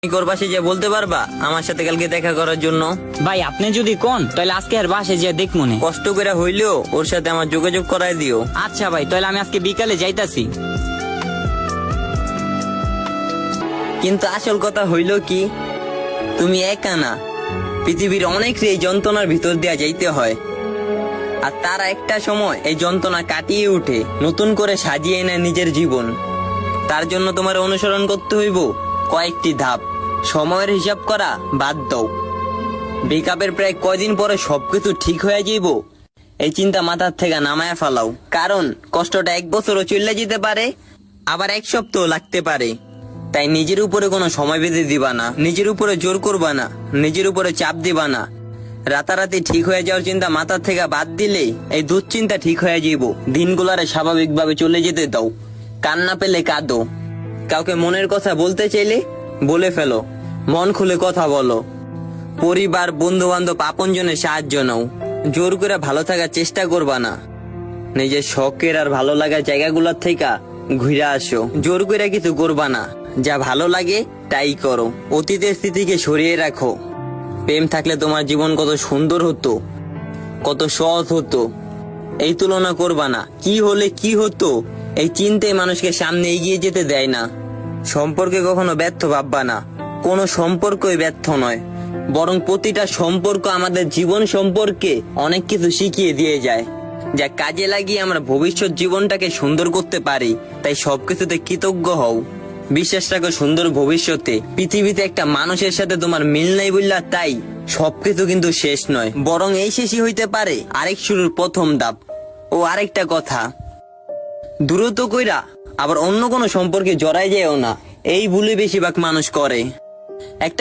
ওর বাসে যে বলতে পারবা আমার সাথে কালকে দেখা করার জন্য? ভাই আপনি যদি কোন তাহলে আজকে আর বাসে যে দেখ মনে। কষ্ট করে হইলেও ওর সাথে আমার যোগাযোগ করায় দিও। আচ্ছা ভাই, তাহলে আমি আজকে বিকালে যাইতাছি। কিন্তু আসল কথা হইল কি, তুমি একা না, পৃথিবীর অনেক এই যন্ত্রণার ভিতর দিয়া যাইতে হয়, আর তারা একটা সময় এই যন্ত্রণা কাটিয়ে উঠে নতুন করে সাজিয়ে নেয় নিজের জীবন। তার জন্য তোমার অনুসরণ করতে হইব কয়েকটি ধাপ। সময়ের হিসাব করা বাদ দাও। ব্রেকআপের প্রায় কয়দিন পরে সবকিছু ঠিক হয়ে যাইব এই চিন্তা মাথার থেকে নামায়া ফেলাও। কারণ কষ্টটা 1 বছরও চলে যেতে পারে, আবার 1 সপ্তাহ লাগতে পারে। তাই নিজের উপরে কোনো সময় বেঁধে দিবা না, নিজের উপরে জোর করবা না, নিজের উপরে চাপ দিবা না। রাতারাতি ঠিক হয়ে যাওয়ার চিন্তা মাথার থেকে বাদ দিলে এই দুশ্চিন্তা ঠিক হয়ে যাইব। দিনগুলারে স্বাভাবিকভাবে চলে যেতে দাও। কান্না পেলে কাঁদো, কাউকে মনের কথা বলতে চাইলে বলে ফেলো, মন খুলে কথা বলো। পরিবার, বন্ধু বান্ধব, আপনজনের সাহায্য নাও। জোর করে ভালো থাকার চেষ্টা করবা না। নিজের শখের আর ভালো লাগার জায়গাগুলোর থেকে ঘুরে আসো। জোর করে কিছু করবা না, যা ভালো লাগে তাই করো। অতীতের স্মৃতিকে সরিয়ে রাখো। প্রেম থাকলে তোমার জীবন কত সুন্দর হতো, কত সহজ হতো, এই তুলনা করবা না। কি হলে কি হতো এই চিন্তায় মানুষকে সামনে এগিয়ে যেতে দেয় না। সম্পর্কে কখনো ব্যর্থ ভাববা না। কোনো সম্পর্কই ব্যর্থ নয়, বরং প্রতিটা সম্পর্ক আমাদের জীবন সম্পর্কে অনেক কিছু শিখিয়ে দিয়ে যায়, যা কাজে লাগিয়ে আমরা ভবিষ্যৎ জীবনটাকে সুন্দর করতে পারি। তাই সবকিছুতে কৃতজ্ঞ হও। বিশ্বাস রাখো সুন্দর ভবিষ্যতে। পৃথিবীতে একটা মানুষের সাথে তোমার মিল নাই বললা তাই সবকিছু কিন্তু শেষ নয়, বরং এই শেষই হইতে পারে আরেক শুরুর প্রথম ধাপ। ও আরেকটা কথা, দ্রুত কইরা আবার অন্য কোনো সম্পর্কে জড়াই যেও না। এই ভুলে বেশিরভাগ মানুষ করে। একটা